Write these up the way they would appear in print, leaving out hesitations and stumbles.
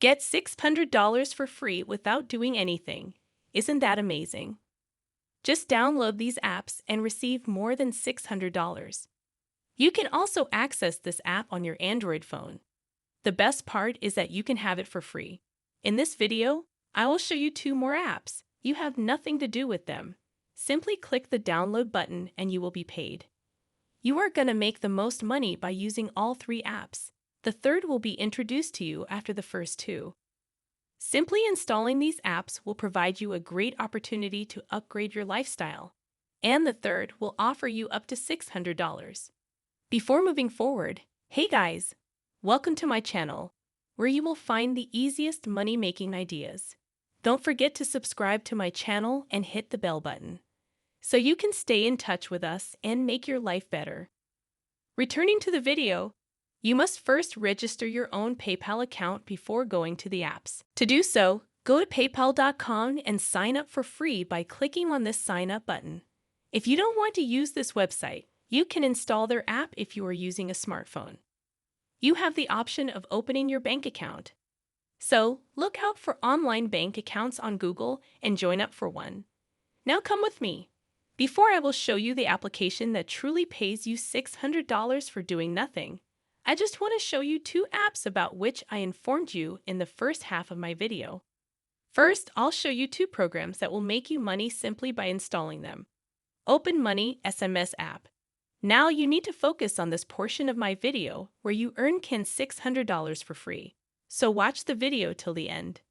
Get $600 for free without doing anything. Isn't that amazing? Just download these apps and receive more than $600. You can also access this app on your Android phone. The best part is that you can have it for free. In this video, I will show you 2 more apps. You have nothing to do with them. Simply click the download button and you will be paid. You are going to make the most money by using all 3 apps. The third will be introduced to you after the first 2. Simply installing these apps will provide you a great opportunity to upgrade your lifestyle. And the third will offer you up to $600. Before moving forward, hey guys! Welcome to my channel, where you will find the easiest money-making ideas. Don't forget to subscribe to my channel and hit the bell button, so you can stay in touch with us and make your life better. Returning to the video, you must first register your own PayPal account before going to the apps. To do so, go to paypal.com and sign up for free by clicking on this sign up button. If you don't want to use this website, you can install their app if you are using a smartphone. You have the option of opening your bank account. So, look out for online bank accounts on Google and join up for one. Now come with me. Before I will show you the application that truly pays you $600 for doing nothing, I just want to show you 2 apps about which I informed you in the first half of my video. First, I'll show you 2 programs that will make you money simply by installing them. Open Money SMS app. Now you need to focus on this portion of my video where you earn $600 for free. So watch the video till the end.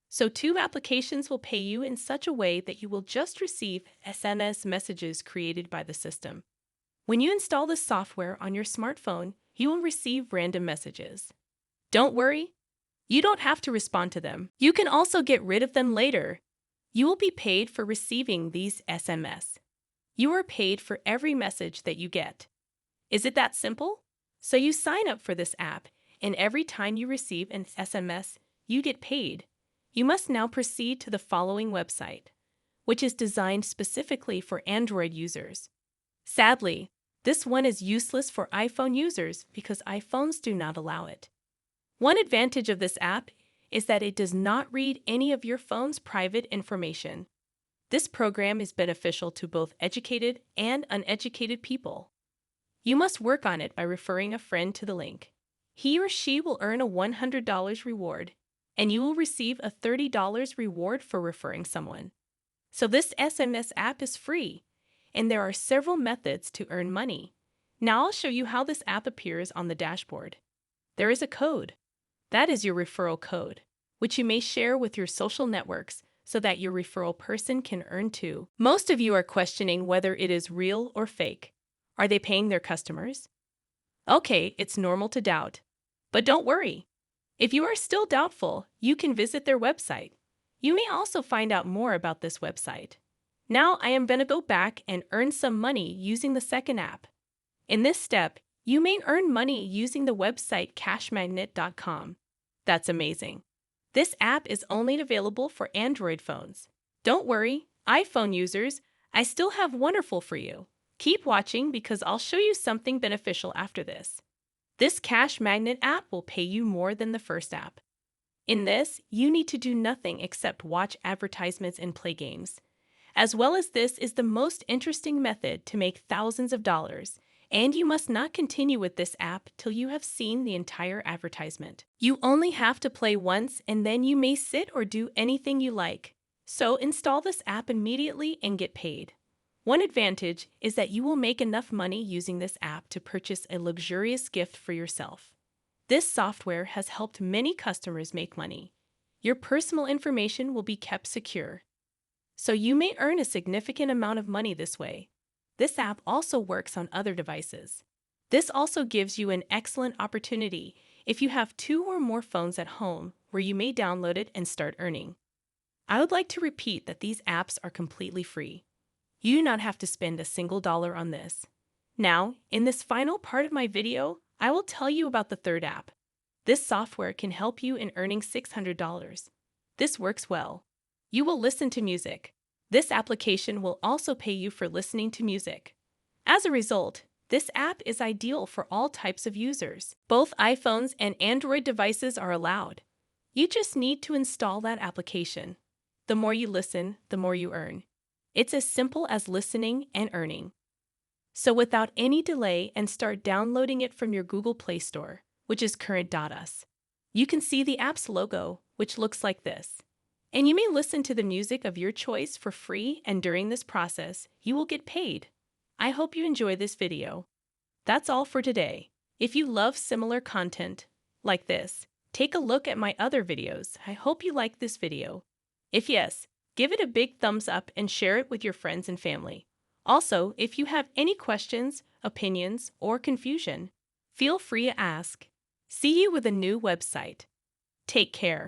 So 2 applications will pay you in such a way that you will just receive SMS messages created by the system. When you install this software on your smartphone, you will receive random messages. Don't worry, you don't have to respond to them. You can also get rid of them later. You will be paid for receiving these SMS. You are paid for every message that you get. Is it that simple? So you sign up for this app, and every time you receive an SMS, you get paid. You must now proceed to the following website, which is designed specifically for Android users. Sadly, this one is useless for iPhone users because iPhones do not allow it. One advantage of this app is that it does not read any of your phone's private information. This program is beneficial to both educated and uneducated people. You must work on it by referring a friend to the link. He or she will earn a $100 reward, and you will receive a $30 reward for referring someone. So this SMS app is free, and there are several methods to earn money. Now I'll show you how this app appears on the dashboard. There is a code. That is your referral code, which you may share with your social networks so that your referral person can earn too. Most of you are questioning whether it is real or fake. Are they paying their customers? Okay, it's normal to doubt. But don't worry. If you are still doubtful, you can visit their website. You may also find out more about this website. Now I am going to go back and earn some money using the second app. In this step, you may earn money using the website cashmagnet.com. That's amazing. This app is only available for Android phones. Don't worry, iPhone users, I still have wonderful for you. Keep watching because I'll show you something beneficial after this. This Cash Magnet app will pay you more than the first app. In this, you need to do nothing except watch advertisements and play games. As well as this is the most interesting method to make thousands of dollars, and you must not continue with this app till you have seen the entire advertisement. You only have to play once and then you may sit or do anything you like. So install this app immediately and get paid. One advantage is that you will make enough money using this app to purchase a luxurious gift for yourself. This software has helped many customers make money. Your personal information will be kept secure, so you may earn a significant amount of money this way. This app also works on other devices. This also gives you an excellent opportunity if you have 2 or more phones at home where you may download it and start earning. I would like to repeat that these apps are completely free. You do not have to spend a single dollar on this. Now, in this final part of my video, I will tell you about the third app. This software can help you in earning $600. This works well. You will listen to music. This application will also pay you for listening to music. As a result, this app is ideal for all types of users. Both iPhones and Android devices are allowed. You just need to install that application. The more you listen, the more you earn. It's as simple as listening and earning. So without any delay, and start downloading it from your Google Play Store, which is current.us. You can see the app's logo, which looks like this. And you may listen to the music of your choice for free, and during this process, you will get paid. I hope you enjoy this video. That's all for today. If you love similar content like this, take a look at my other videos. I hope you like this video. If yes, give it a big thumbs up and share it with your friends and family. Also, if you have any questions, opinions, or confusion, feel free to ask. See you with a new website. Take care.